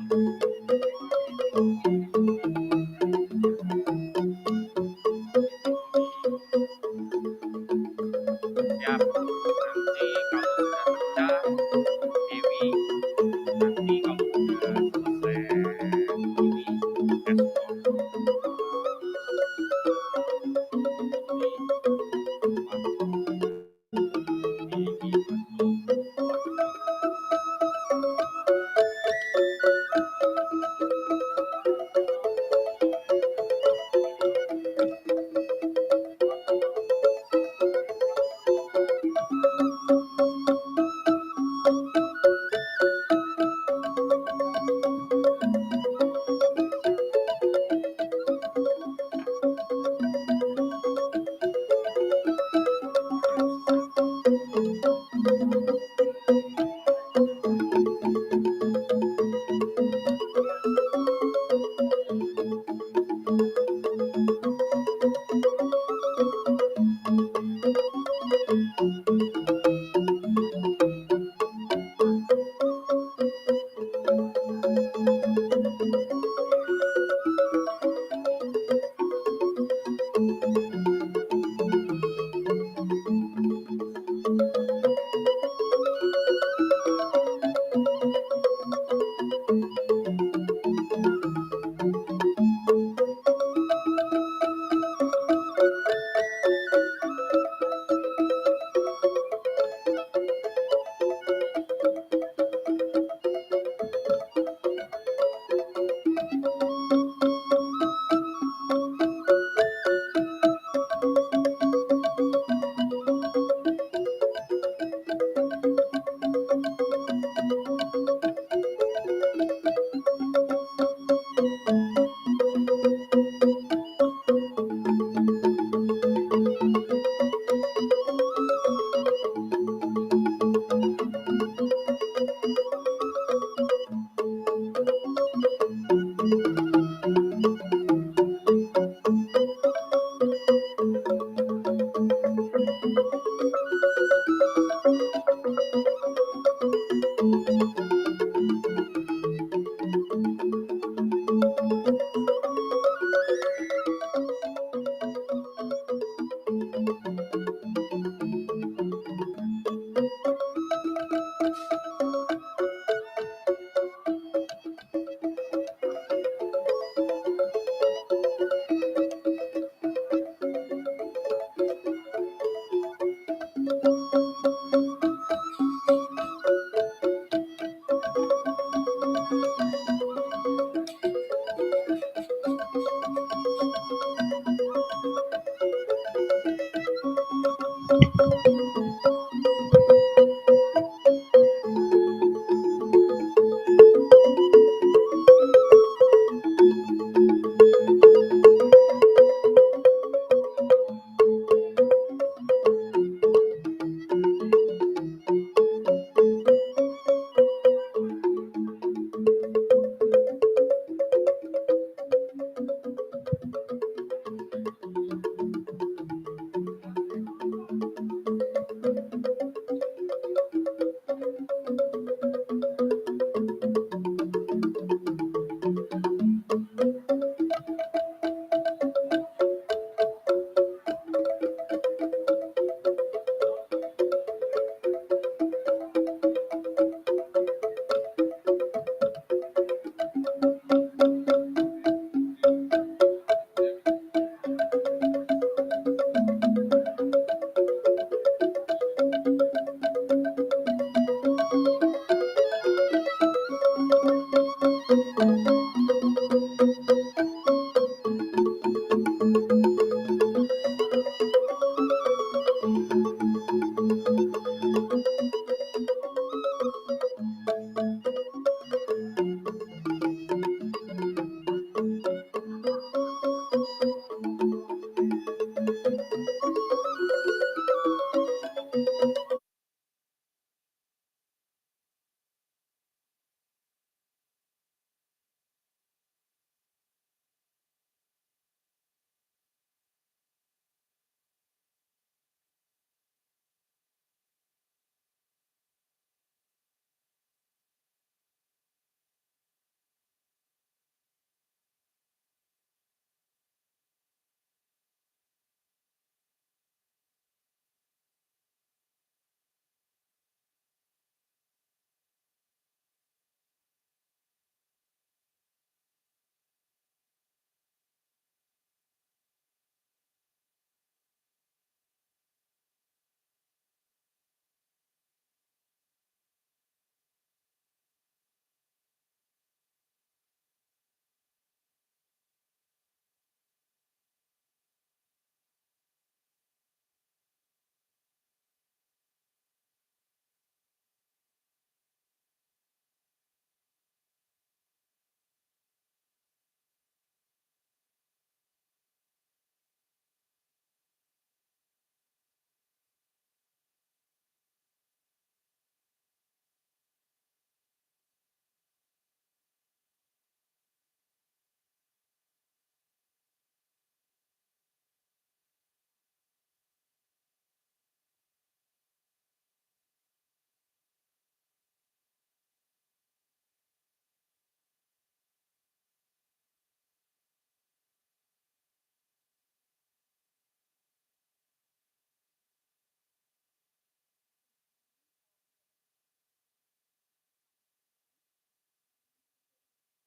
Siap. Nanti kalau sudah pecah, Dewi, nanti kalau udah selesai ini respon,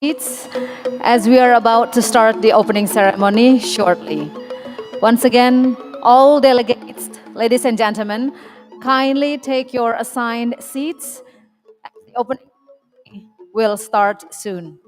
seats as we are about to start the opening ceremony shortly. Once again, all delegates, ladies and gentlemen, kindly take your assigned seats as the opening will start soon.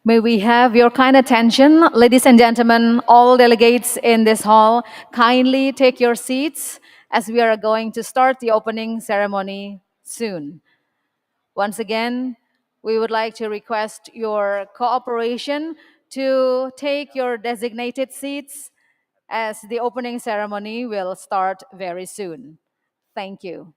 May we have your kind attention, ladies and gentlemen, all delegates in this hall, kindly take your seats as we are going to start the opening ceremony soon. Once again, we would like to request your cooperation to take your designated seats as the opening ceremony will start very soon. Thank you.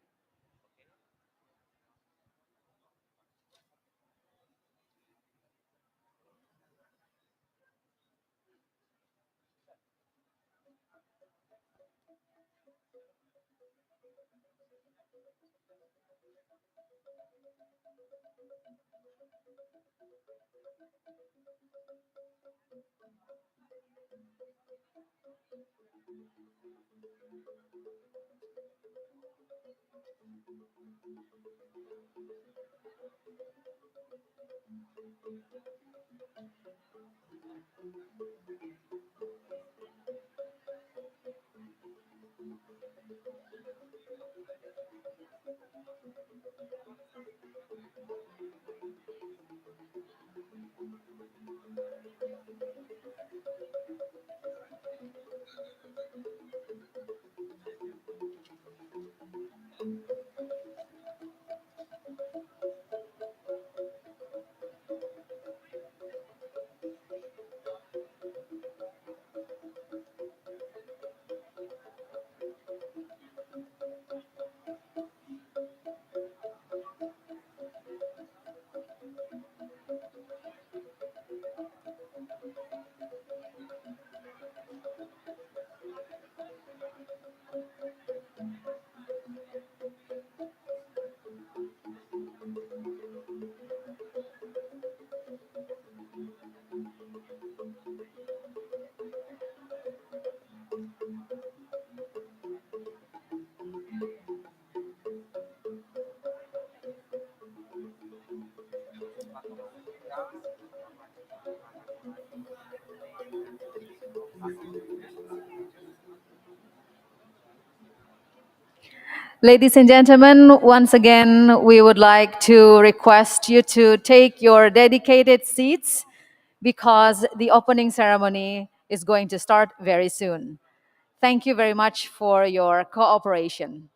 Ladies and gentlemen, once again, we would like to request you to take your dedicated seats because the opening ceremony is going to start very soon. Thank you very much for your cooperation.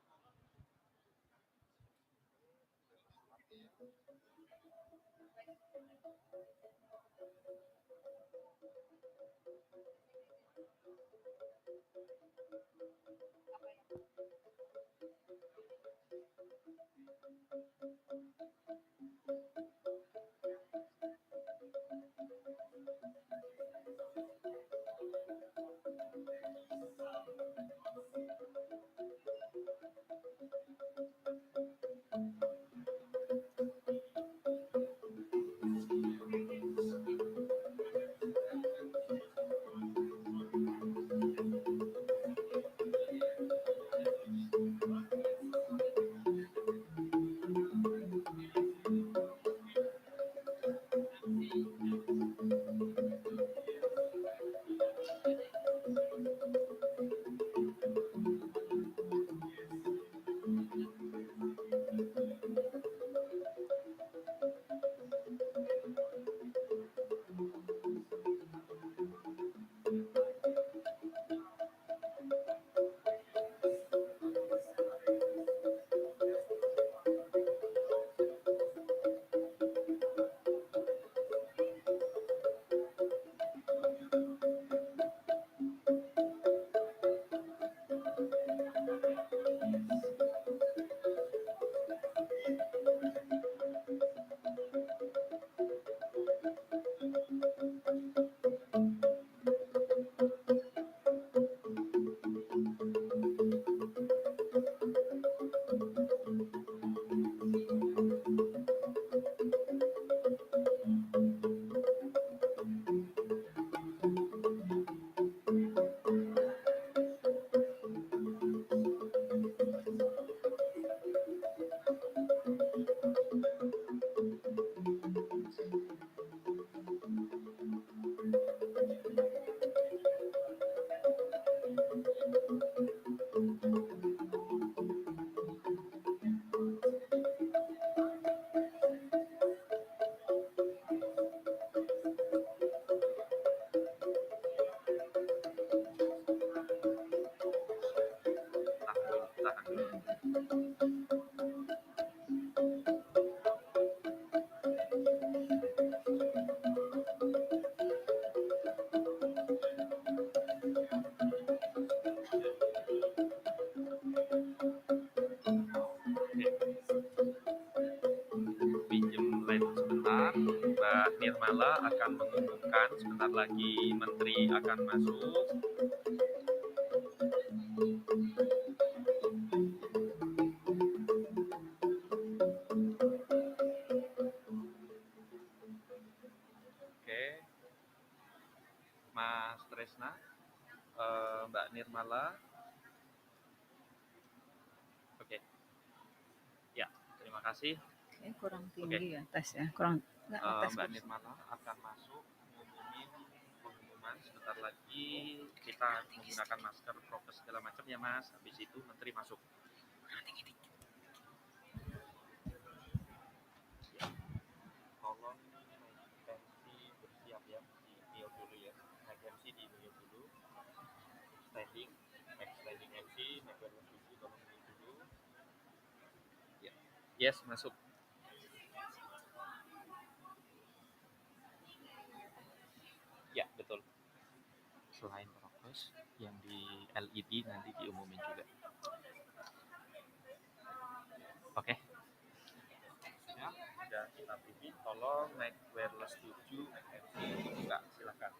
Mbak Nirmala akan mengumumkan sebentar lagi Menteri akan masuk. Oke, Mas Tresna, Mbak Nirmala. Oke, ya, terima kasih. Kurang Oke, tinggi ya tesnya, kurang nggak ngetes Mbak kursi. Nirmala akan masuk ngumumin pengumuman sebentar lagi kita menggunakan masker prokes segala macam ya Mas. Habis itu Menteri masuk. Ya, tolong naik MC bersiap ya di mute dulu ya. Naik MC di mute dulu. Standing, naik standing MC, naik wireless PC tolong mute dulu. Ya, yes masuk. Ya betul. Selain prokes yang di LED nanti diumumin juga. Oke. Ya, sudah kita pilih. Tolong naik wireless 7, naik MC untuk buka. Silakan.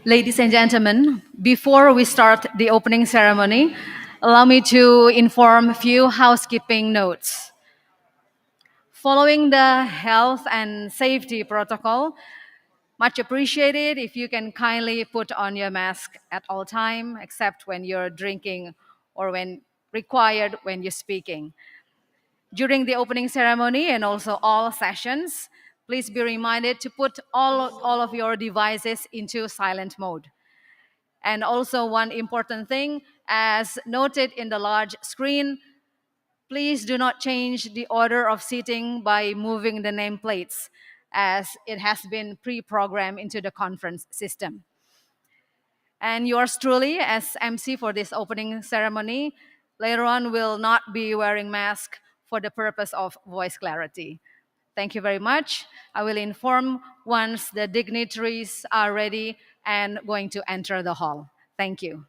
Ladies and gentlemen, before we start the opening ceremony, allow me to inform a few housekeeping notes. Following the health and safety protocol, much appreciated if you can kindly put on your mask at all time, except when you're drinking or when required when you're speaking. During the opening ceremony and also all sessions, please be reminded to put all of your devices into silent mode. And also one important thing, as noted in the large screen, please do not change the order of seating by moving the nameplates, as it has been pre-programmed into the conference system. And yours truly, as MC for this opening ceremony, later on will not be wearing mask for the purpose of voice clarity. Thank you very much. I will inform once the dignitaries are ready and going to enter the hall. Thank you.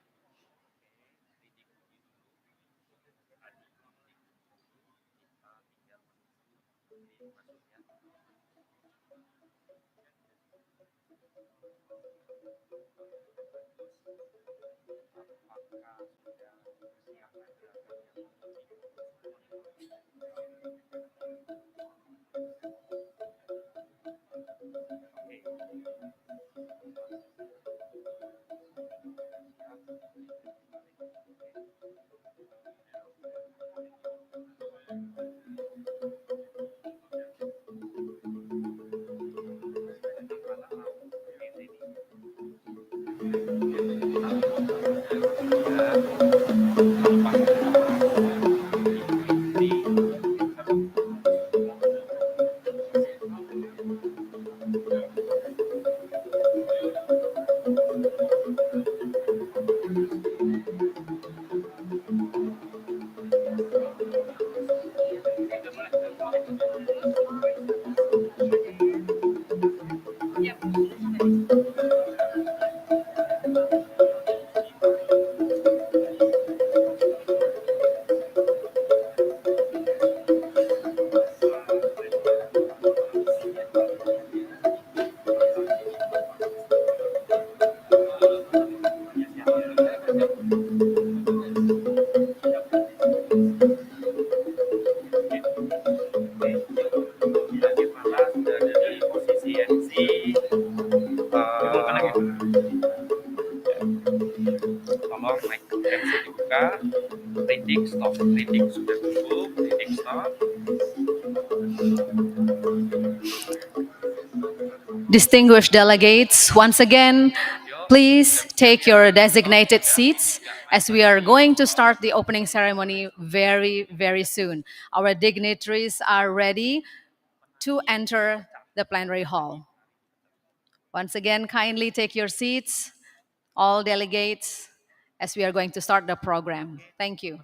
Mbak Nirmala sudah ada di posisi MC. Tolong mic MC dibuka. Reading stop. Reading sudah cukup. Reading stop. Distinguished delegates, once again, please take your designated seats as we are going to start the opening ceremony very, very soon. Our dignitaries are ready to enter the plenary hall. Once again, kindly take your seats, all delegates, as we are going to start the program. Thank you.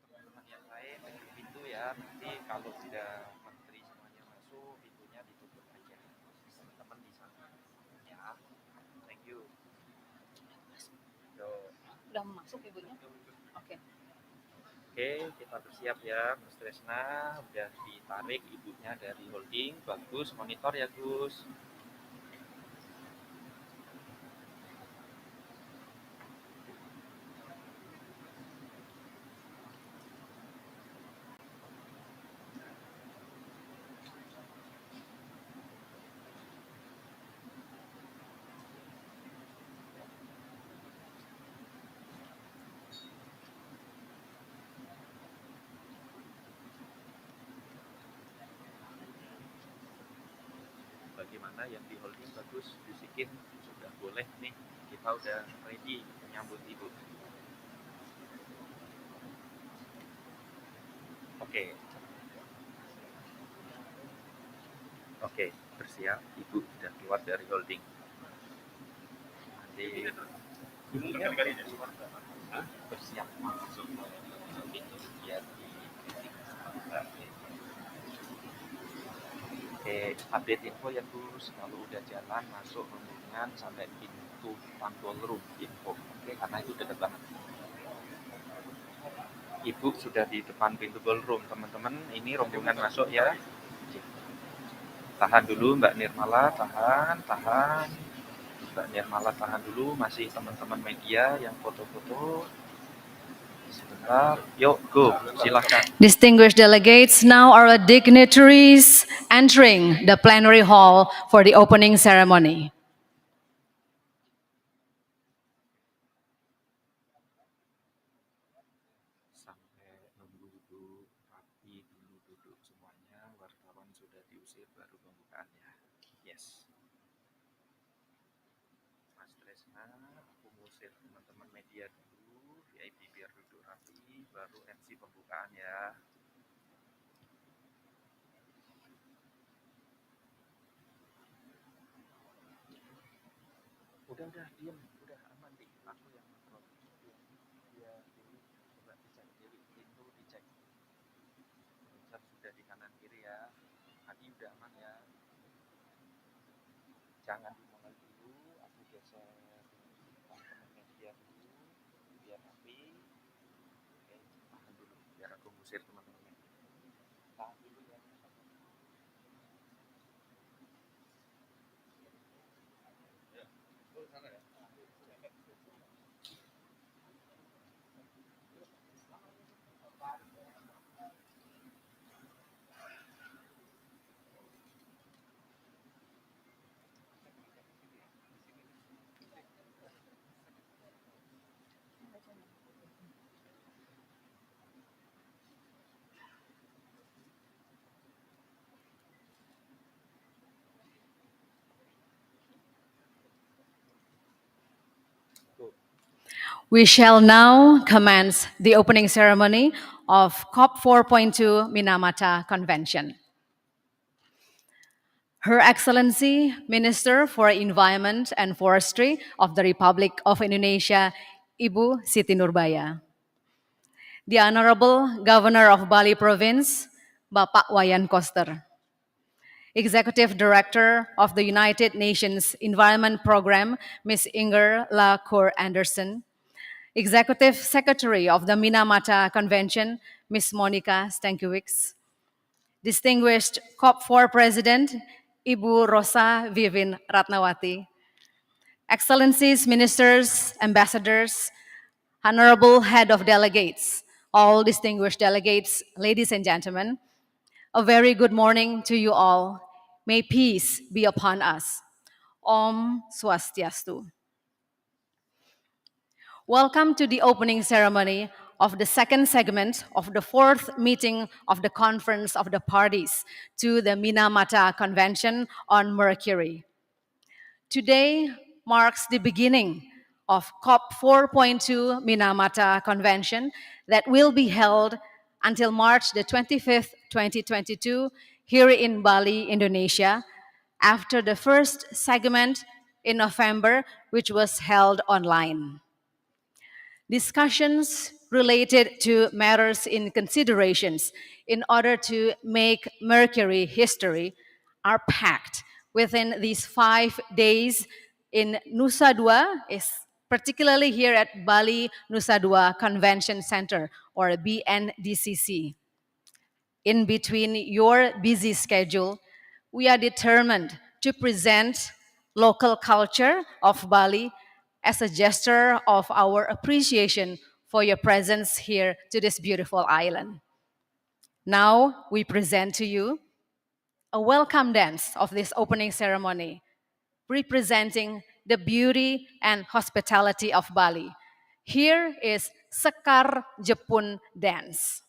Teman-teman yang lain dengan pintu ya. Nanti kalau sudah menteri semuanya masuk, pintunya ditutup aja. Teman-teman di sana. Oke, kita bersiap ya, Mas Tresna. Udah ditarik ibunya dari holding, bagus. Monitor ya, Gus. Bagaimana yang di holding bagus, bisikin sudah boleh nih. Kita udah ready menyambut ibu. Oke. Oke, bersiap. Ibu sudah keluar dari holding. Nanti ibunya bersiap masuk holding biar Oke, update info ya Gus. Kalau udah jalan masuk rombongan sampai pintu control room info. Oke, karena itu dekat banget. Ibu sudah di depan pintu ballroom, teman-teman. Ini rombongan masuk ya. Tahan dulu Mbak Nirmala, tahan. Mbak Nirmala tahan dulu, masih teman-teman media yang foto-foto. Sebentar, yuk go, silahkan. Distinguished delegates, now our dignitaries entering the plenary hall for the opening ceremony. Sampai nunggu ibu rapi dulu duduk semuanya, wartawan sudah diusir baru pembukaannya. Yes. Mas Tresna, aku ngusir teman-teman media dulu, VIP biar duduk rapi, baru MC pembukaan ya. Udah diam, udah aman deh. Aku yang kontrol. Ya, dulu coba dicek diri, pintu dicek. Pencet sudah di kanan kiri ya. Tadi udah aman ya. Jangan dimulai dulu, aku geser teman-teman media dulu, biar rapi. Oke, tahan dulu, biar aku ngusir teman-teman media. Tahan dulu ya. We shall now commence the opening ceremony of COP 4.2 Minamata Convention. Her Excellency, Minister for Environment and Forestry of the Republic of Indonesia, Ibu Siti Nurbaya. The Honorable Governor of Bali Province, Bapak Wayan Koster. Executive Director of the United Nations Environment Program, Ms. Inger La Cour Anderson. Executive Secretary of the Minamata Convention, Ms. Monica Stankiewicz. Distinguished COP4 President, Ibu Rosa Vivin Ratnawati. Excellencies, Ministers, Ambassadors, Honorable Head of Delegates, all distinguished delegates, ladies and gentlemen, a very good morning to you all. May peace be upon us. Om Swastiastu. Welcome to the opening ceremony of the second segment of the fourth meeting of the Conference of the Parties to the Minamata Convention on Mercury. Today marks the beginning of COP 4.2 Minamata Convention that will be held until March the 25th, 2022, here in Bali, Indonesia, after the first segment in November, which was held online. Discussions related to matters in considerations in order to make Mercury history are packed within these 5 days in Nusa Dua, particularly here at Bali Nusa Dua Convention Center, or BNDCC. In between your busy schedule, we are determined to present local culture of Bali as a gesture of our appreciation for your presence here to this beautiful island. Now we present to you a welcome dance of this opening ceremony, representing the beauty and hospitality of Bali. Here is Sekar Jepun dance.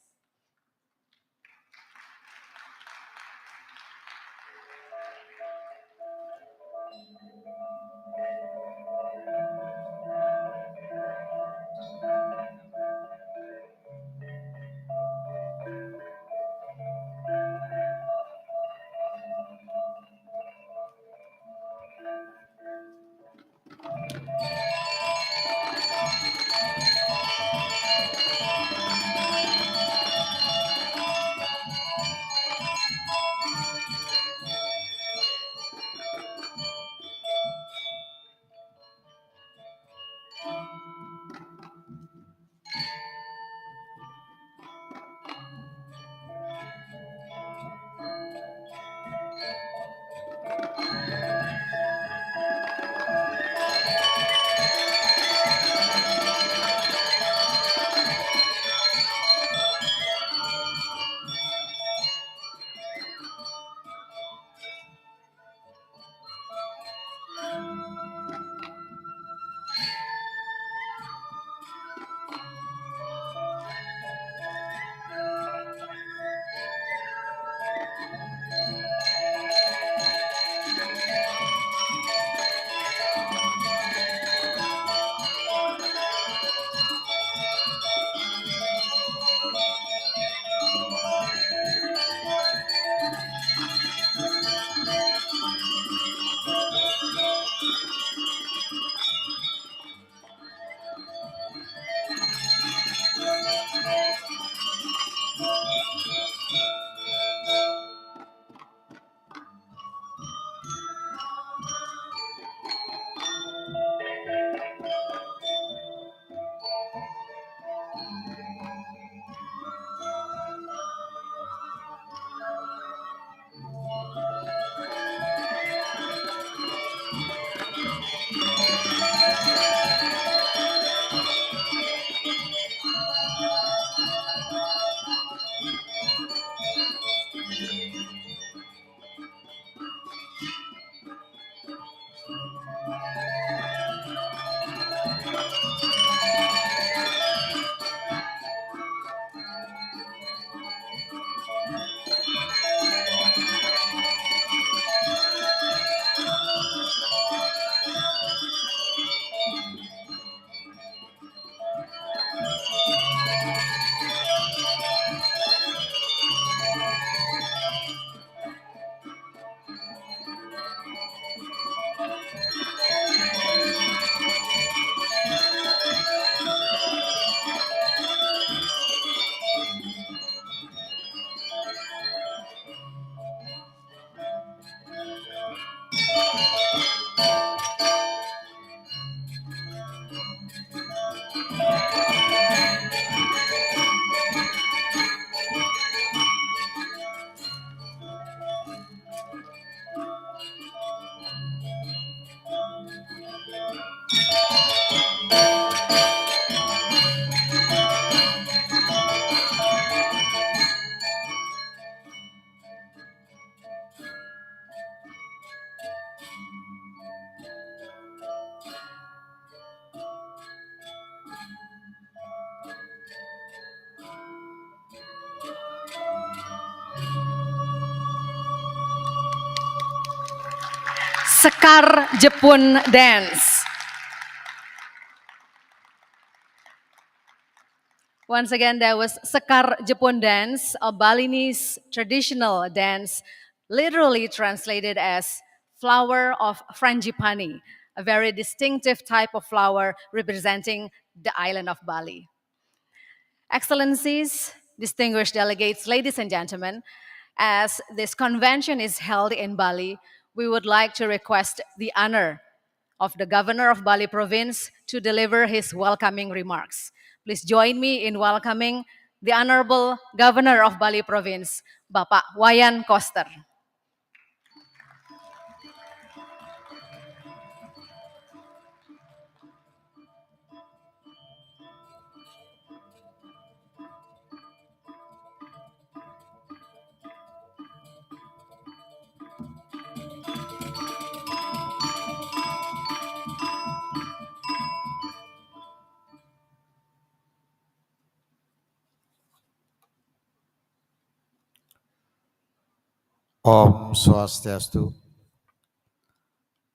Sekar Jepun dance. Once again, there was Sekar Jepun dance, a Balinese traditional dance, literally translated as flower of frangipani, a very distinctive type of flower representing the island of Bali. Excellencies, distinguished delegates, ladies and gentlemen, as this convention is held in Bali, we would like to request the honor of the Governor of Bali Province to deliver his welcoming remarks. Please join me in welcoming the Honorable Governor of Bali Province, Bapak Wayan Koster. Om Swastiastu.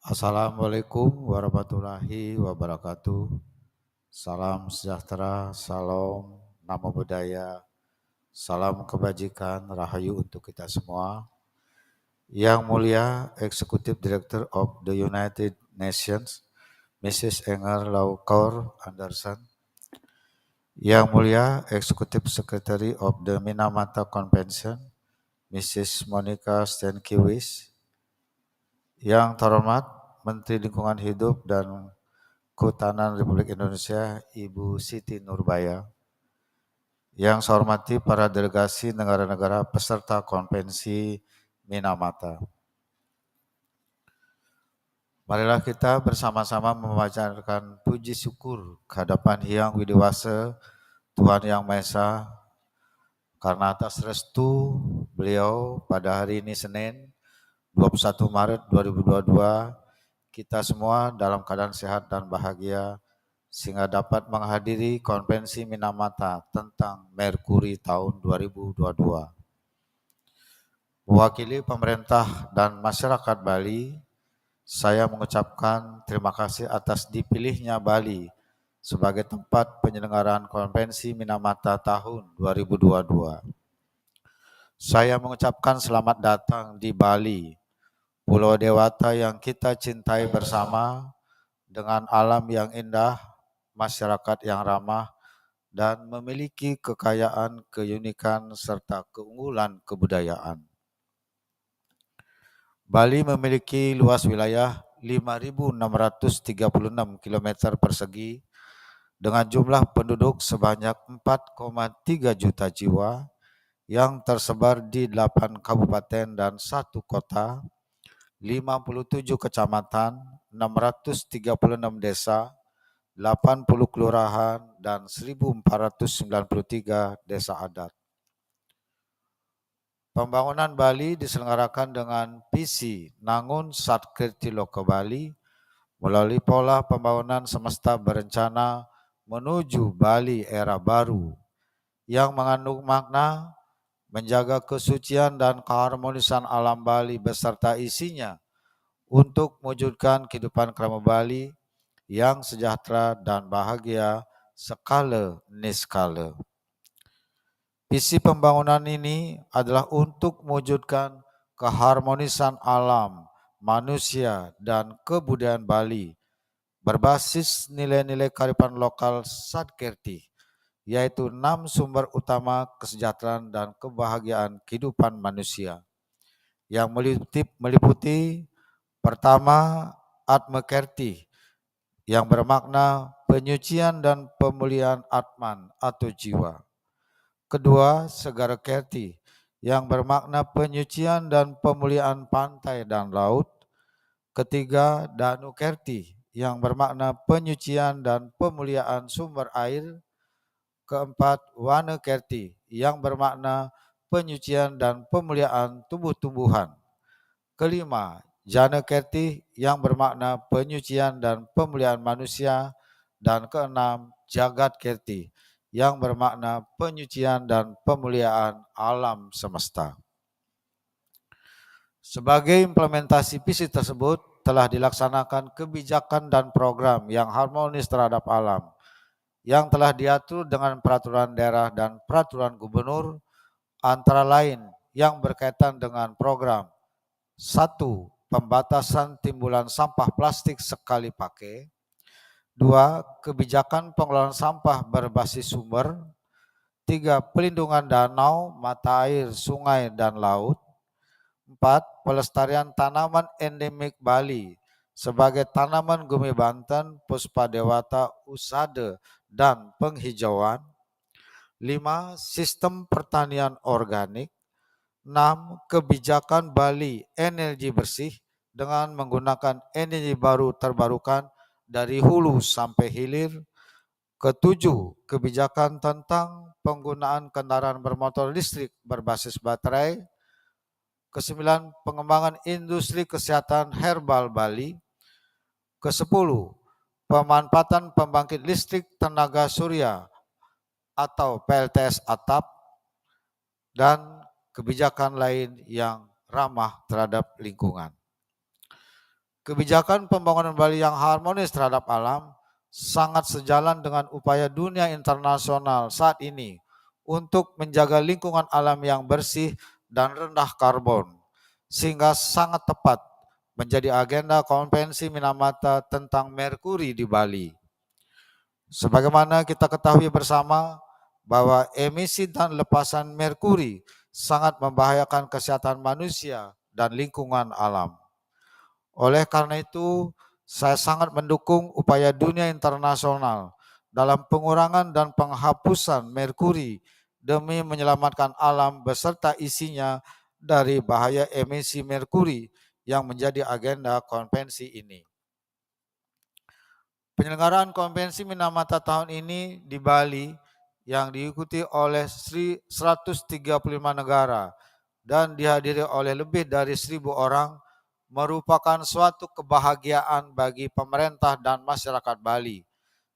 Assalamualaikum warahmatullahi wabarakatuh. Salam sejahtera, salam namo buddhaya, salam kebajikan, rahayu untuk kita semua. Yang mulia Executive Director of the United Nations, Mrs. Enger Laukor Anderson. Yang mulia Executive Secretary of the Minamata Convention, Mrs. Monica Stankiewicz. Yang terhormat Menteri Lingkungan Hidup dan Kehutanan Republik Indonesia, Ibu Siti Nurbaya. Yang saya hormati para delegasi negara-negara peserta konvensi Minamata. Marilah kita bersama-sama memanjatkan puji syukur kehadapan Hyang Widiwasa, Tuhan Yang Maha Esa, karena atas restu beliau pada hari ini Senin 21 Maret 2022, kita semua dalam keadaan sehat dan bahagia sehingga dapat menghadiri konvensi Minamata tentang Merkuri tahun 2022. Mewakili pemerintah dan masyarakat Bali, saya mengucapkan terima kasih atas dipilihnya Bali sebagai tempat penyelenggaraan konvensi Minamata tahun 2022. Saya mengucapkan selamat datang di Bali, Pulau Dewata yang kita cintai bersama, dengan alam yang indah, masyarakat yang ramah, dan memiliki kekayaan, keunikan, serta keunggulan kebudayaan. Bali memiliki luas wilayah 5.636 km persegi dengan jumlah penduduk sebanyak 4,3 juta jiwa yang tersebar di 8 kabupaten dan 1 kota, 57 kecamatan, 636 desa, 80 kelurahan, dan 1.493 desa adat. Pembangunan Bali diselenggarakan dengan visi Nangun Satkirti Loka Bali melalui pola pembangunan semesta berencana menuju Bali era baru yang mengandung makna menjaga kesucian dan keharmonisan alam Bali beserta isinya untuk mewujudkan kehidupan kerama Bali yang sejahtera dan bahagia skala niskala. Visi pembangunan ini adalah untuk mewujudkan keharmonisan alam, manusia, dan kebudayaan Bali berbasis nilai-nilai kearifan lokal Satkirti, yaitu 6 sumber utama kesejahteraan dan kebahagiaan kehidupan manusia yang meliputi pertama, Atmakerti, yang bermakna penyucian dan pemulihan Atman atau jiwa. Kedua, Segara Kerti, yang bermakna penyucian dan pemulihan pantai dan laut. Ketiga, Danu Kerti, yang bermakna penyucian dan pemulihan sumber air. Keempat, Wana Kerti, yang bermakna penyucian dan pemulihan tumbuh-tumbuhan. Kelima, Jana Kerti, yang bermakna penyucian dan pemulihan manusia. Dan keenam, Jagat Kerti, yang bermakna penyucian dan pemulihan alam semesta. Sebagai implementasi visi tersebut, telah dilaksanakan kebijakan dan program yang harmonis terhadap alam, yang telah diatur dengan peraturan daerah dan peraturan gubernur, antara lain yang berkaitan dengan program 1. Pembatasan timbulan sampah plastik sekali pakai. 2. Kebijakan pengelolaan sampah berbasis sumber. 3. Pelindungan danau, mata air, sungai, dan laut. 4. Pelestarian tanaman endemik Bali sebagai tanaman gumi Banten, puspa dewata, usade, dan penghijauan. 5. Sistem pertanian organik. 6. Kebijakan Bali energi bersih dengan menggunakan energi baru terbarukan dari hulu sampai hilir. Ketujuh, kebijakan tentang penggunaan kendaraan bermotor listrik berbasis baterai. Kesembilan, pengembangan industri kesehatan herbal Bali. Kesepuluh, pemanfaatan pembangkit listrik tenaga surya atau PLTS atap. Dan kebijakan lain yang ramah terhadap lingkungan. Kebijakan pembangunan Bali yang harmonis terhadap alam sangat sejalan dengan upaya dunia internasional saat ini untuk menjaga lingkungan alam yang bersih dan rendah karbon, sehingga sangat tepat menjadi agenda Konvensi Minamata tentang Merkuri di Bali. Sebagaimana kita ketahui bersama bahwa emisi dan lepasan merkuri sangat membahayakan kesehatan manusia dan lingkungan alam. Oleh karena itu, saya sangat mendukung upaya dunia internasional dalam pengurangan dan penghapusan merkuri demi menyelamatkan alam beserta isinya dari bahaya emisi merkuri yang menjadi agenda konvensi ini. Penyelenggaraan konvensi Minamata tahun ini di Bali yang diikuti oleh 135 negara dan dihadiri oleh lebih dari 1.000 orang merupakan suatu kebahagiaan bagi pemerintah dan masyarakat Bali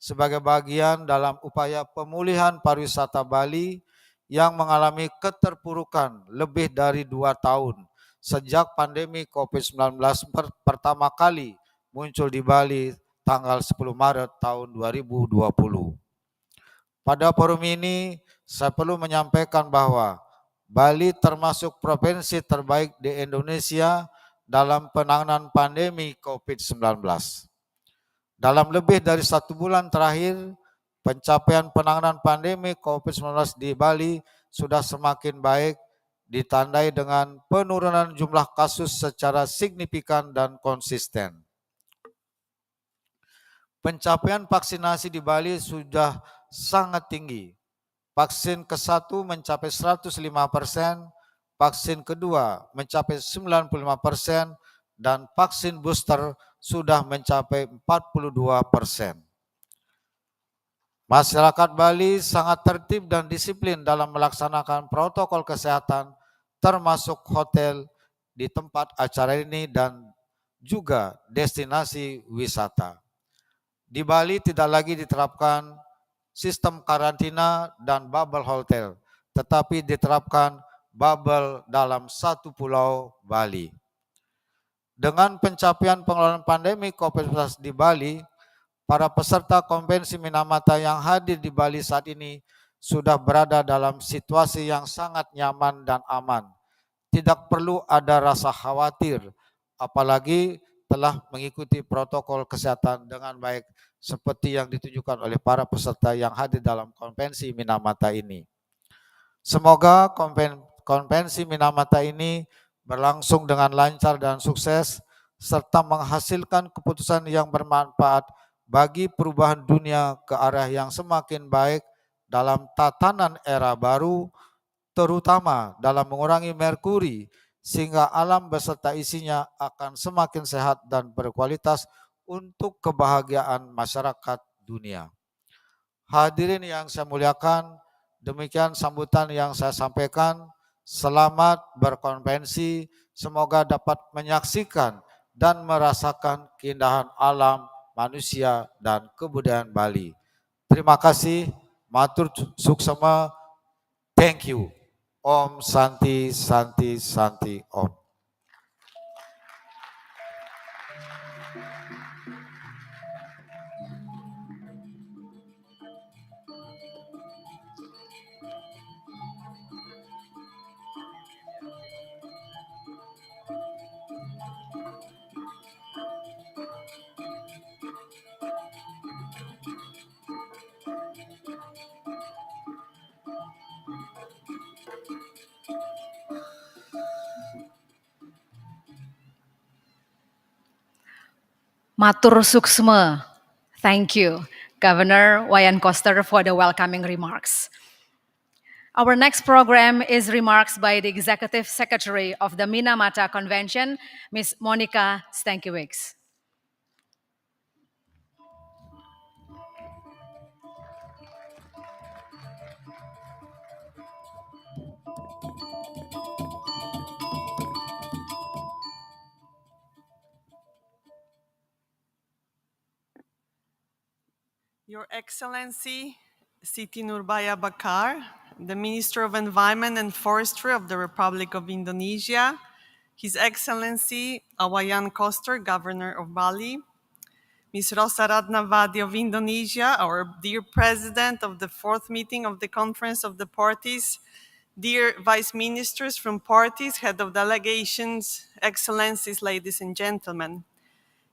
sebagai bagian dalam upaya pemulihan pariwisata Bali yang mengalami keterpurukan lebih dari 2 tahun sejak pandemi COVID-19 pertama kali muncul di Bali tanggal 10 Maret tahun 2020. Pada forum ini, saya perlu menyampaikan bahwa Bali termasuk provinsi terbaik di Indonesia dalam penanganan pandemi COVID-19. Dalam lebih dari 1 bulan terakhir, pencapaian penanganan pandemi COVID-19 di Bali sudah semakin baik, ditandai dengan penurunan jumlah kasus secara signifikan dan konsisten. Pencapaian vaksinasi di Bali sudah sangat tinggi. Vaksin ke-1 mencapai 105%, vaksin kedua mencapai 95%, dan vaksin booster sudah mencapai 42%. Masyarakat Bali sangat tertib dan disiplin dalam melaksanakan protokol kesehatan, termasuk hotel di tempat acara ini dan juga destinasi wisata. Di Bali tidak lagi diterapkan sistem karantina dan bubble hotel, tetapi diterapkan bubble dalam satu pulau Bali. Dengan pencapaian pengelolaan pandemi COVID-19 di Bali, para peserta konvensi Minamata yang hadir di Bali saat ini sudah berada dalam situasi yang sangat nyaman dan aman. Tidak perlu ada rasa khawatir, apalagi telah mengikuti protokol kesehatan dengan baik seperti yang ditunjukkan oleh para peserta yang hadir dalam konvensi Minamata ini. Semoga konvensi Minamata ini berlangsung dengan lancar dan sukses serta menghasilkan keputusan yang bermanfaat bagi perubahan dunia ke arah yang semakin baik dalam tatanan era baru, terutama dalam mengurangi merkuri, sehingga alam beserta isinya akan semakin sehat dan berkualitas untuk kebahagiaan masyarakat dunia. Hadirin yang saya muliakan, demikian sambutan yang saya sampaikan. Selamat berkonvensi, semoga dapat menyaksikan dan merasakan keindahan alam, manusia, dan kebudayaan Bali. Terima kasih, matur suksema, thank you. Om Santi Santi Santi Om. Matur suksma. Thank you, Governor Wayan Koster, for the welcoming remarks. Our next program is remarks by the Executive Secretary of the Minamata Convention, Ms. Monica Stankiewicz. Your Excellency, Siti Nurbaya Bakar, the Minister of Environment and Forestry of the Republic of Indonesia, His Excellency Wayan Koster, Governor of Bali, Ms. Rosa Ratnavati of Indonesia, our dear President of the fourth meeting of the Conference of the Parties, dear Vice Ministers from parties, Head of Delegations, Excellencies, ladies and gentlemen.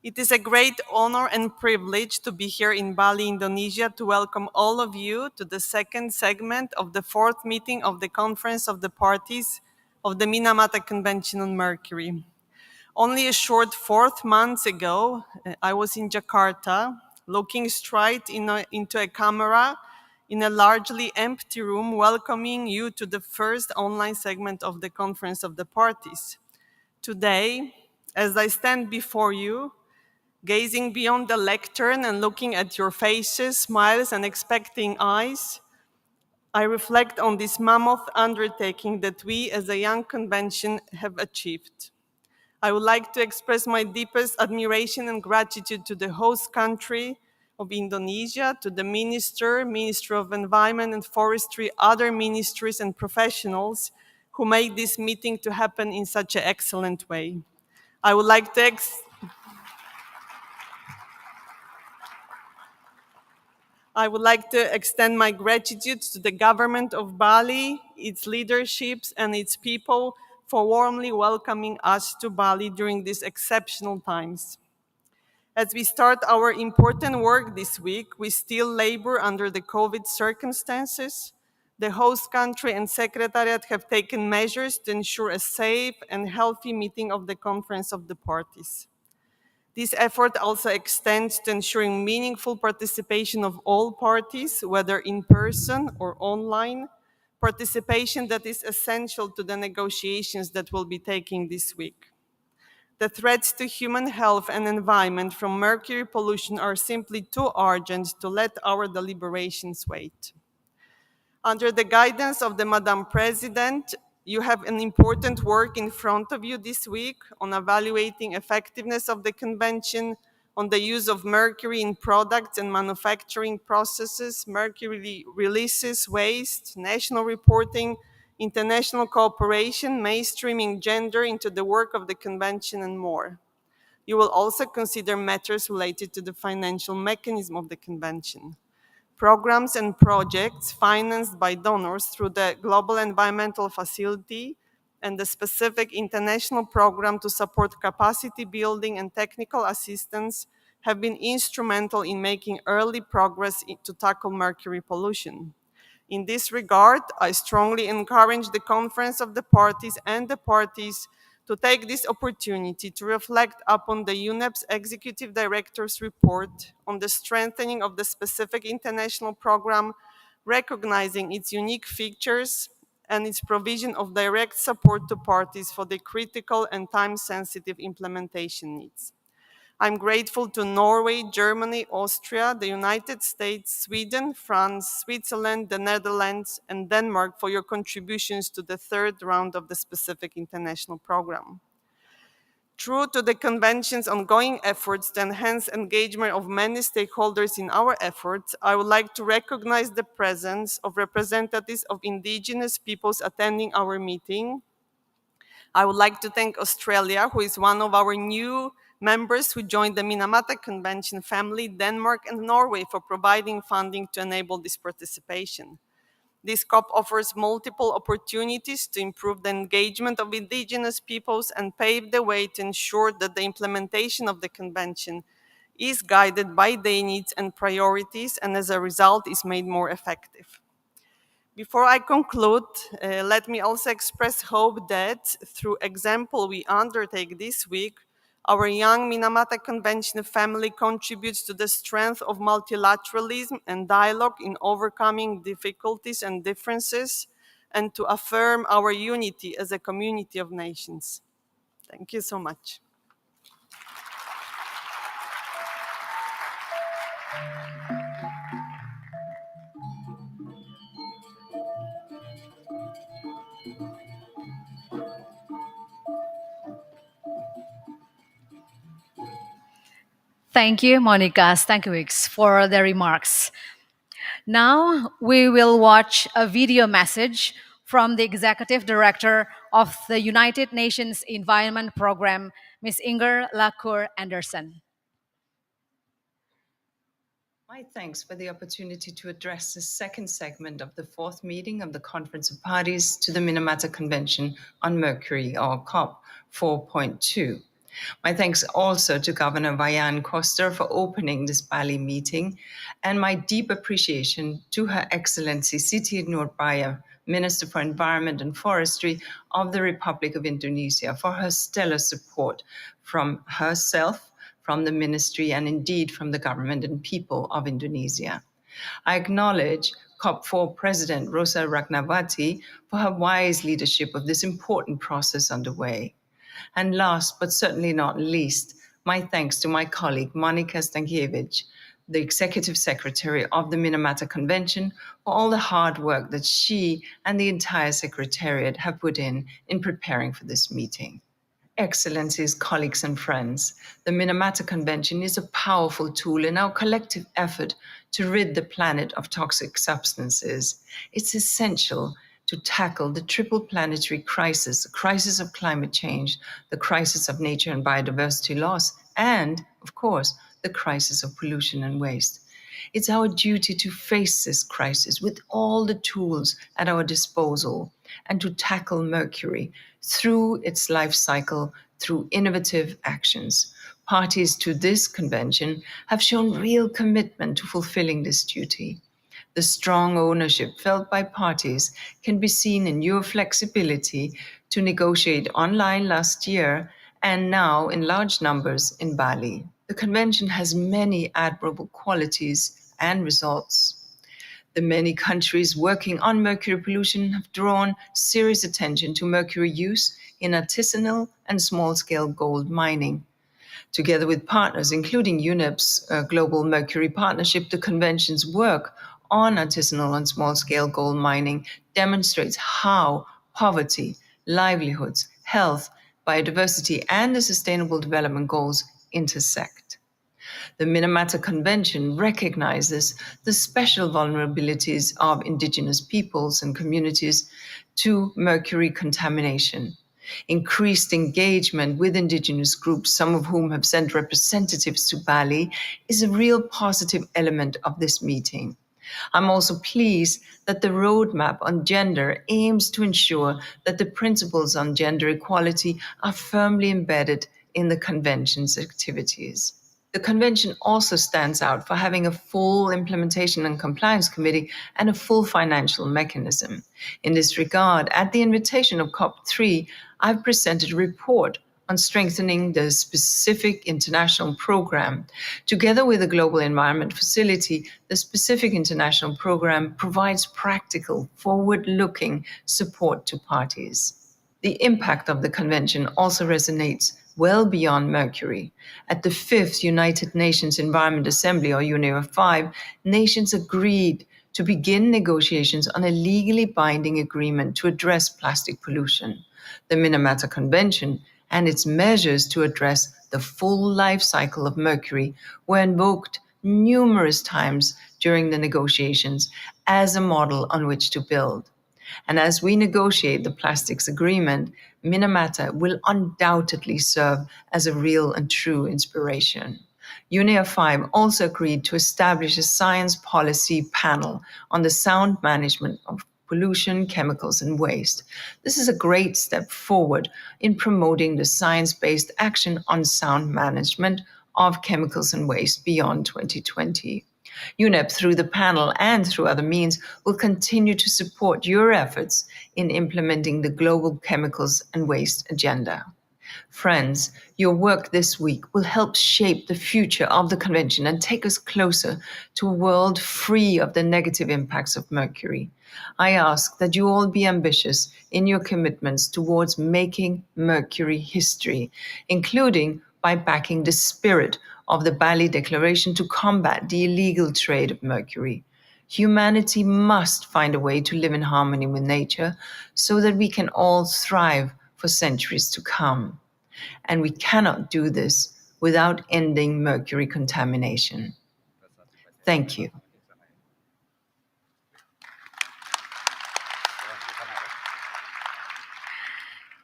It is a great honor and privilege to be here in Bali, Indonesia, to welcome all of you to the second segment of the fourth meeting of the Conference of the Parties of the Minamata Convention on Mercury. Only a short 4 months ago, I was in Jakarta, looking straight into a camera in a largely empty room, welcoming you to the first online segment of the Conference of the Parties. Today, as I stand before you, gazing beyond the lectern and looking at your faces, smiles, and expecting eyes, I reflect on this mammoth undertaking that we as a young convention have achieved. I would like to express my deepest admiration and gratitude to the host country of Indonesia, to the Minister of Environment and Forestry, other ministries and professionals who made this meeting to happen in such an excellent way. I would like to extend my gratitude to the government of Bali, its leaderships, and its people for warmly welcoming us to Bali during these exceptional times. As we start our important work this week, we still labor under the COVID circumstances. The host country and Secretariat have taken measures to ensure a safe and healthy meeting of the Conference of the Parties. This effort also extends to ensuring meaningful participation of all parties, whether in person or online, participation that is essential to the negotiations that will be taking this week. The threats to human health and environment from mercury pollution are simply too urgent to let our deliberations wait. Under the guidance of the Madam President, you have an important work in front of you this week on evaluating effectiveness of the convention, on the use of mercury in products and manufacturing processes, mercury releases, waste, national reporting, international cooperation, mainstreaming gender into the work of the convention, and more. You will also consider matters related to the financial mechanism of the convention. Programs and projects financed by donors through the Global Environmental Facility and the specific international program to support capacity building and technical assistance have been instrumental in making early progress to tackle mercury pollution. In this regard, I strongly encourage the Conference of the Parties and the parties to take this opportunity to reflect upon the UNEP's Executive Director's report on the strengthening of the specific international program, recognizing its unique features and its provision of direct support to parties for the critical and time-sensitive implementation needs. I'm grateful to Norway, Germany, Austria, the United States, Sweden, France, Switzerland, the Netherlands, and Denmark for your contributions to the third round of the specific international program. True to the Convention's ongoing efforts to enhance engagement of many stakeholders in our efforts, I would like to recognize the presence of representatives of indigenous peoples attending our meeting. I would like to thank Australia, who is one of our new members who joined the Minamata Convention family, Denmark and Norway for providing funding to enable this participation. This COP offers multiple opportunities to improve the engagement of indigenous peoples and pave the way to ensure that the implementation of the convention is guided by their needs and priorities, and as a result is made more effective. Before I conclude, let me also express hope that through example we undertake this week, Our young Minamata Convention family contributes to the strength of multilateralism and dialogue in overcoming difficulties and differences, and to affirm our unity as a community of nations. Thank you so much. Thank you, Monica Stankiewicz, for the remarks. Now we will watch a video message from the Executive Director of the United Nations Environment Programme, Ms. Inger Lacour Anderson. My thanks for the opportunity to address the second segment of the fourth meeting of the Conference of Parties to the Minamata Convention on Mercury, or COP 4.2. My thanks also to Governor Vayan Koster for opening this Bali meeting, and my deep appreciation to Her Excellency Siti Nurbaya, Minister for Environment and Forestry of the Republic of Indonesia, for her stellar support from herself, from the ministry, and indeed from the government and people of Indonesia. I acknowledge COP4 President Rosa Ragnavati for her wise leadership of this important process underway. And last, but certainly not least, my thanks to my colleague Monica Stankiewicz, the Executive Secretary of the Minamata Convention, for all the hard work that she and the entire Secretariat have put in preparing for this meeting. Excellencies, colleagues, and friends, the Minamata Convention is a powerful tool in our collective effort to rid the planet of toxic substances. It's essential to tackle the triple planetary crisis, the crisis of climate change, the crisis of nature and biodiversity loss, and, of course, the crisis of pollution and waste. It's our duty to face this crisis with all the tools at our disposal and to tackle mercury through its life cycle through innovative actions. Parties to this convention have shown real commitment to fulfilling this duty. The strong ownership felt by parties can be seen in your flexibility to negotiate online last year and now in large numbers in Bali. The convention has many admirable qualities and results. The many countries working on mercury pollution have drawn serious attention to mercury use in artisanal and small-scale gold mining. Together with partners, including UNEP's Global Mercury Partnership, the convention's work on artisanal and small-scale gold mining demonstrates how poverty, livelihoods, health, biodiversity, and the Sustainable Development Goals intersect. The Minamata Convention recognizes the special vulnerabilities of indigenous peoples and communities to mercury contamination. Increased engagement with indigenous groups, some of whom have sent representatives to Bali, is a real positive element of this meeting. I'm also pleased that the roadmap on gender aims to ensure that the principles on gender equality are firmly embedded in the convention's activities. The convention also stands out for having a full implementation and compliance committee and a full financial mechanism. In this regard, at the invitation of COP3, I've presented a report on strengthening the specific international program. Together with the Global Environment Facility, the specific international program provides practical, forward-looking support to parties. The impact of the convention also resonates well beyond mercury. At the 5th United Nations Environment Assembly, or UNEA 5, nations agreed to begin negotiations on a legally binding agreement to address plastic pollution. The Minamata Convention and its measures to address the full life cycle of mercury were invoked numerous times during the negotiations as a model on which to build. And as we negotiate the plastics agreement, Minamata will undoubtedly serve as a real and true inspiration. UNEA 5 also agreed to establish a science policy panel on the sound management of pollution, chemicals, and waste. This is a great step forward in promoting the science-based action on sound management of chemicals and waste beyond 2020. UNEP, through the panel and through other means, will continue to support your efforts in implementing the global chemicals and waste agenda. Friends, your work this week will help shape the future of the convention and take us closer to a world free of the negative impacts of mercury. I ask that you all be ambitious in your commitments towards making mercury history, including by backing the spirit of the Bali Declaration to combat the illegal trade of mercury. Humanity must find a way to live in harmony with nature so that we can all thrive for centuries to come. And we cannot do this without ending mercury contamination. Thank you.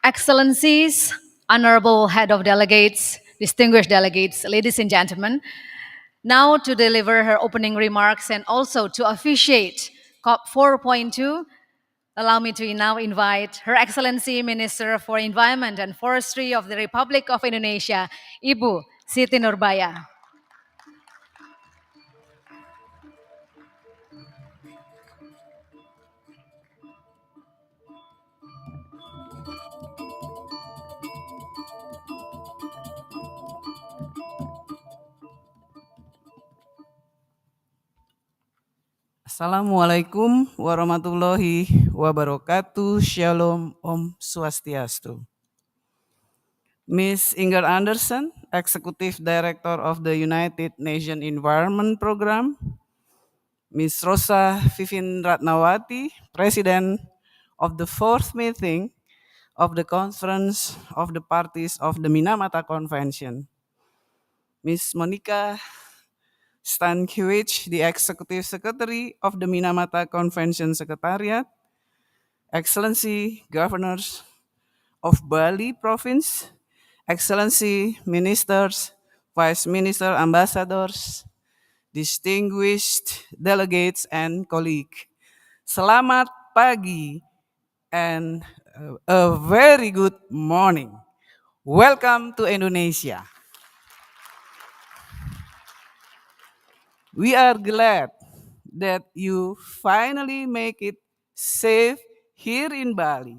Excellencies, Honorable Head of Delegates, distinguished delegates, ladies and gentlemen, now to deliver her opening remarks and also to officiate COP 4.2, allow me to now invite Her Excellency Minister for Environment and Forestry of the Republic of Indonesia, Ibu Siti Nurbaya. Assalamualaikum warahmatullahi wabarakatuh. Shalom, Om Swastiastu. Ms. Inger Anderson, Executive Director of the United Nations Environment Program. Ms. Rosa Vivin Ratnawati, President of the fourth meeting of the Conference of the Parties of the Minamata Convention. Ms. Monica Stankiewicz, the Executive Secretary of the Minamata Convention Secretariat. Excellency Governors of Bali Province, Excellency Ministers, Vice Minister, Ambassadors, distinguished delegates and colleagues. Selamat pagi and a very good morning. Welcome to Indonesia. We are glad that you finally make it safe here in Bali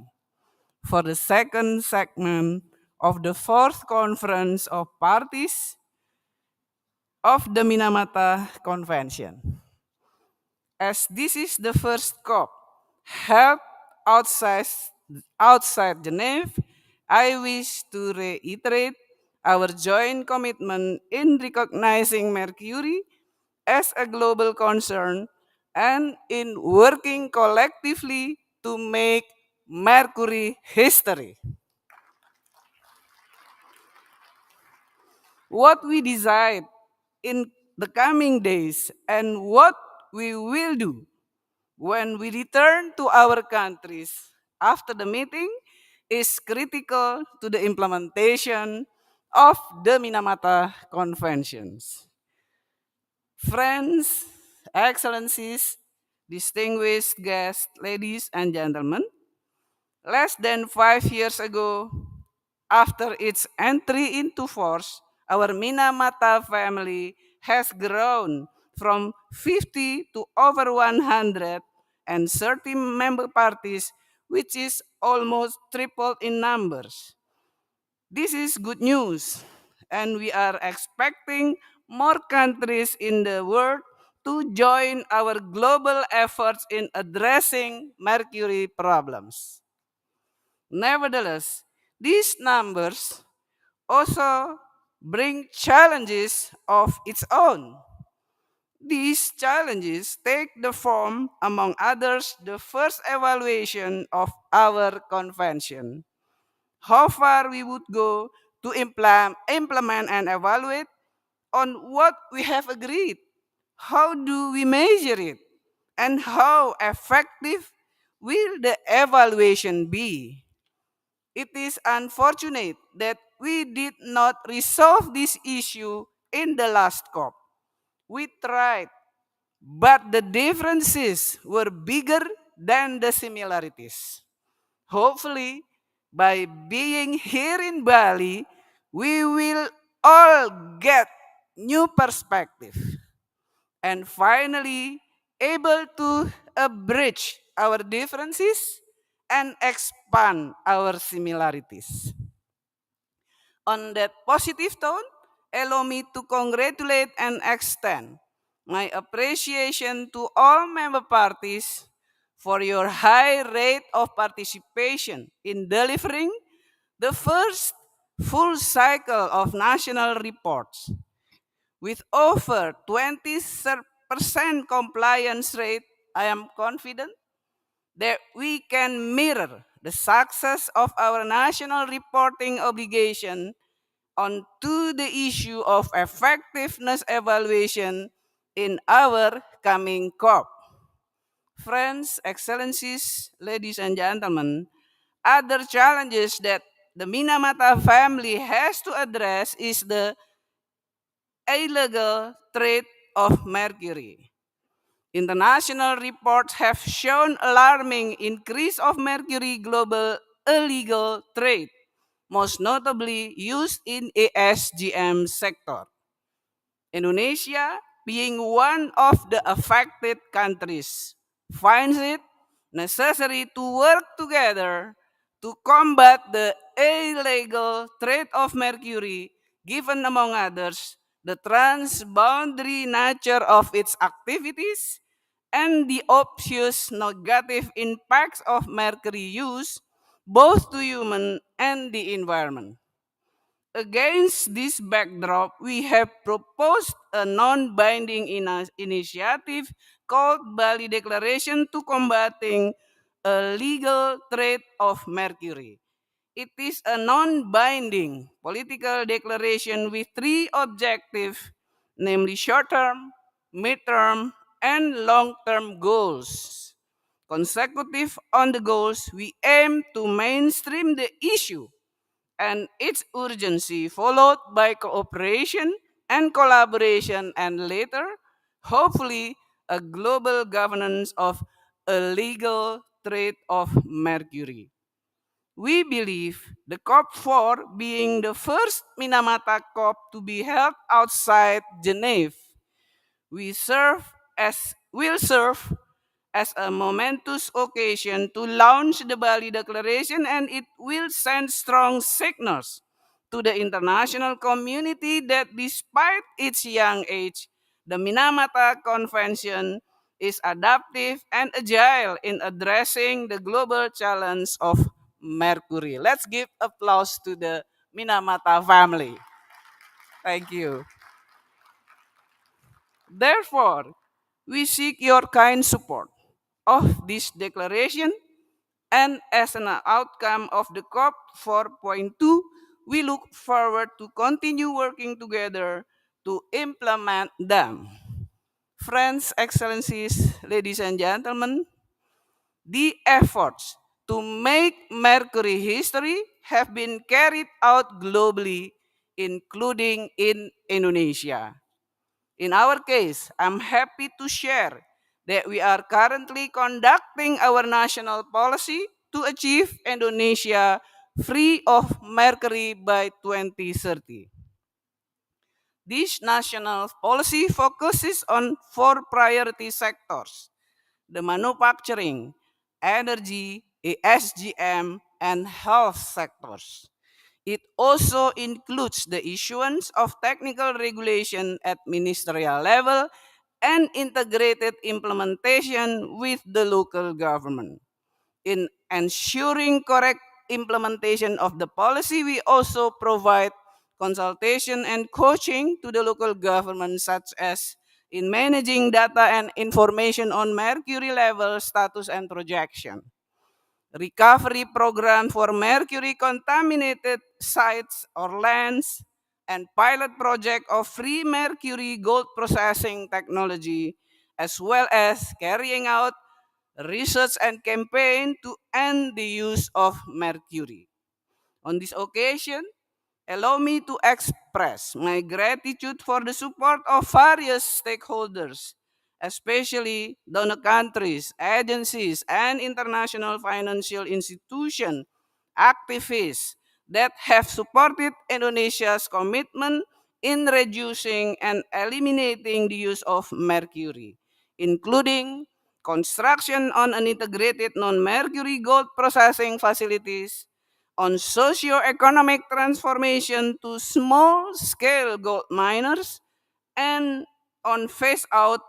for the second segment of the fourth conference of parties of the Minamata Convention. As this is the first COP held outside Geneva, I wish to reiterate our joint commitment in recognizing mercury as a global concern and in working collectively to make mercury history. What we decide in the coming days and what we will do when we return to our countries after the meeting is critical to the implementation of the Minamata Conventions. Friends, excellencies, distinguished guests, ladies and gentlemen, less than 5 years ago, after its entry into force, our Minamata family has grown from 50 to over 130 member parties, which is almost tripled in numbers. This is good news, and we are expecting more countries in the world to join our global efforts in addressing mercury problems. Nevertheless, these numbers also bring challenges of its own. These challenges take the form, among others, the first evaluation of our convention. How far we would go to implement and evaluate on what we have agreed. How do we measure it? And how effective will the evaluation be? It is unfortunate that we did not resolve this issue in the last COP. We tried, but the differences were bigger than the similarities. Hopefully, by being here in Bali, we will all get new perspective and finally able to bridge our differences and expand our similarities. On that positive tone, allow me to congratulate and extend my appreciation to all member parties for your high rate of participation in delivering the first full cycle of national reports. With over 20% compliance rate, I am confident that we can mirror the success of our national reporting obligation onto the issue of effectiveness evaluation in our coming COP. Friends, excellencies, ladies and gentlemen, other challenges that the Minamata family has to address is the illegal trade of mercury. International reports have shown alarming increase of mercury global illegal trade, most notably used in ASGM sector. Indonesia, being one of the affected countries, finds it necessary to work together to combat the illegal trade of mercury, given, among others, the transboundary nature of its activities and the obvious negative impacts of mercury use both to human and the environment. Against this backdrop, we have proposed a non-binding initiative called Bali Declaration to Combating Illegal Trade of Mercury. It is a non-binding political declaration with three objectives, namely short-term, mid-term, and long-term goals. Consecutive on the goals, we aim to mainstream the issue and its urgency, followed by cooperation and collaboration, and later, hopefully, a global governance of a legal trade of mercury. We believe the COP4 being the first Minamata COP to be held outside Geneva will serve as a momentous occasion to launch the Bali Declaration, and it will send strong signals to the international community that despite its young age, the Minamata Convention is adaptive and agile in addressing the global challenge of mercury. Let's give applause to the Minamata family. Thank you. Therefore, we seek your kind support of this declaration, and as an outcome of the COP 4.2, we look forward to continue working together to implement them. Friends, excellencies, ladies and gentlemen, the efforts to make mercury history have been carried out globally, including in Indonesia. In our case, I'm happy to share that we are currently conducting our national policy to achieve Indonesia free of mercury by 2030. This national policy focuses on four priority sectors: the manufacturing, energy, ESGM, and health sectors. It also includes the issuance of technical regulation at ministerial level and integrated implementation with the local government. In ensuring correct implementation of the policy, we also provide consultation and coaching to the local government, such as in managing data and information on mercury level status and projection, recovery program for mercury contaminated sites or lands, and pilot project of free mercury gold processing technology, as well as carrying out research and campaign to end the use of mercury. On this occasion, allow me to express my gratitude for the support of various stakeholders, especially donor countries, agencies, and international financial institutions, activists that have supported Indonesia's commitment in reducing and eliminating the use of mercury, including construction on an integrated non-mercury gold processing facilities, on socio-economic transformation to small-scale gold miners, and on phase-out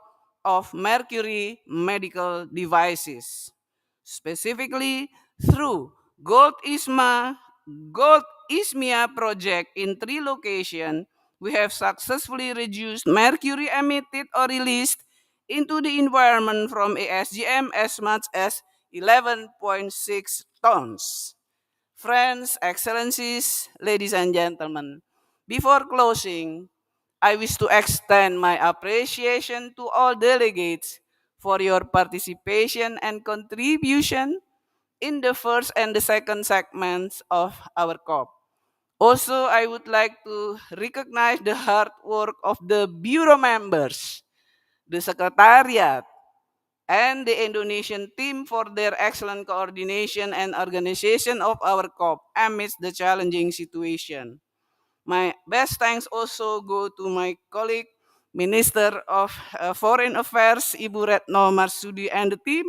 of mercury medical devices. Specifically, through Gold ISMIA project in 3 locations, we have successfully reduced mercury emitted or released into the environment from ASGM as much as 11.6 tons. Friends, Excellencies, ladies and gentlemen, before closing, I wish to extend my appreciation to all delegates for your participation and contribution in the first and the second segments of our COP. Also, I would like to recognize the hard work of the Bureau members, the Secretariat, and the Indonesian team for their excellent coordination and organization of our COP amidst the challenging situation. My best thanks also go to my colleague, Minister of Foreign Affairs, Ibu Retno Marsudi and the team,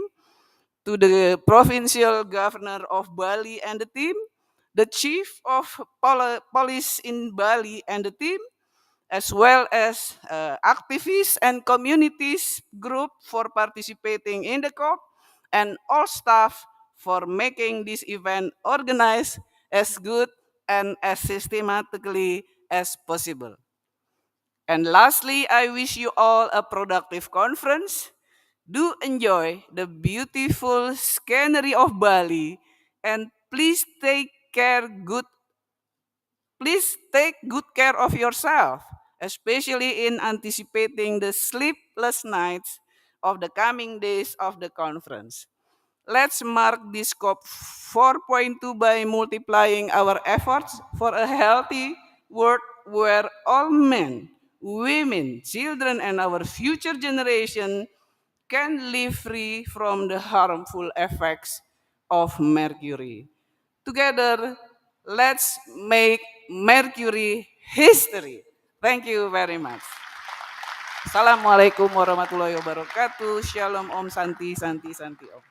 to the Provincial Governor of Bali and the team, the Chief of Police in Bali and the team, as well as activists and communities group for participating in the COP, and all staff for making this event organized as good and as systematically as possible. And lastly, I wish you all a productive conference. Do enjoy the beautiful scenery of Bali, and please take good care of yourself, especially in anticipating the sleepless nights of the coming days of the conference. Let's mark this COP 4.2 by multiplying our efforts for a healthy world where all men, women, children, and our future generation can live free from the harmful effects of mercury. Together, let's make mercury history. Thank you very much. Assalamualaikum warahmatullahi wabarakatuh. Shalom Om Santi Santi Santi Om.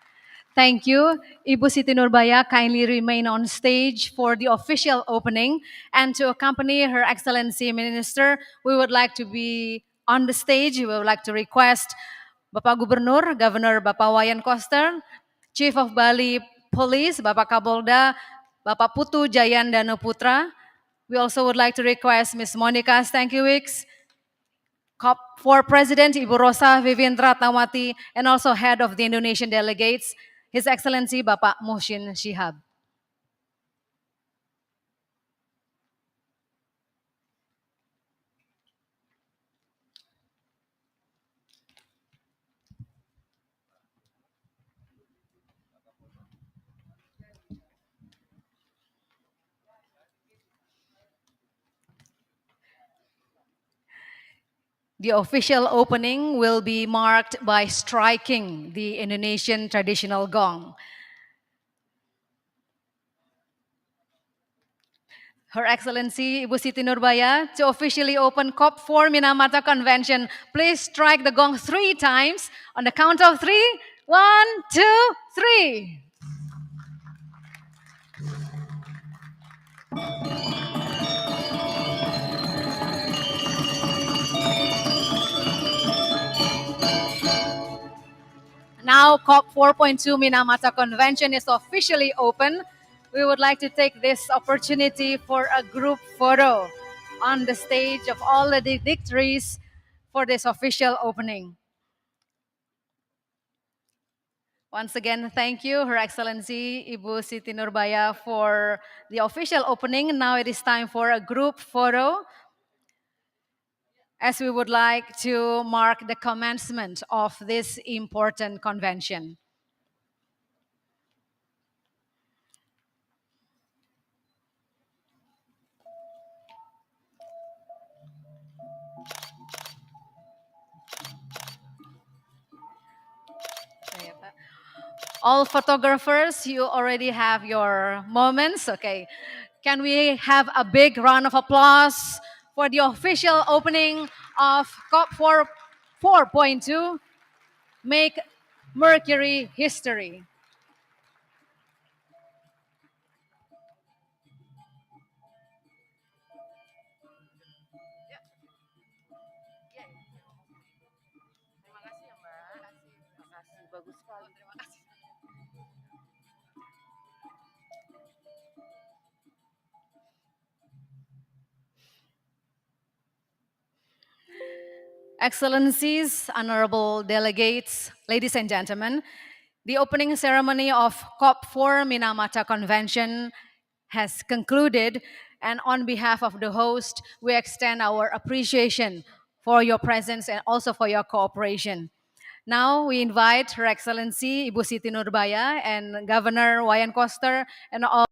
Thank you. Ibu Siti Nurbaya kindly remain on stage for the official opening. And to accompany Her Excellency Minister, we would like to be on the stage. We would like to request Bapak Gubernur, Governor Bapak Wayan Koster, Chief of Bali Police, Bapak Kapolda, Bapak Putu Jayandana Putra. We also would like to request Ms. Monica Stankiewicz, COP for President Ibu Rosa Vivian Ratnawati, and also head of the Indonesian delegates, His Excellency Bapak Muhsin Shihab. The official opening will be marked by striking the Indonesian traditional gong. Her Excellency Ibu Siti Nurbaya, to officially open COP 4 Minamata Convention, please strike the gong 3 times on the count of 3. 1, 2, 3. Now COP 4.2 Minamata Convention is officially open. We would like to take this opportunity for a group photo on the stage of all the dignitaries for this official opening. Once again, thank you, Her Excellency Ibu Siti Nurbaya, for the official opening. Now it is time for a group photo, as we would like to mark the commencement of this important convention. All photographers, you already have your moments. Okay. Can we have a big round of applause for the official opening of COP 4.2, Make Mercury History. Excellencies, honorable delegates, ladies and gentlemen, the opening ceremony of COP4 Minamata Convention has concluded, and on behalf of the host, we extend our appreciation for your presence and also for your cooperation. Now we invite Her Excellency Ibu Siti Nurbaya and Governor Wayan Koster and all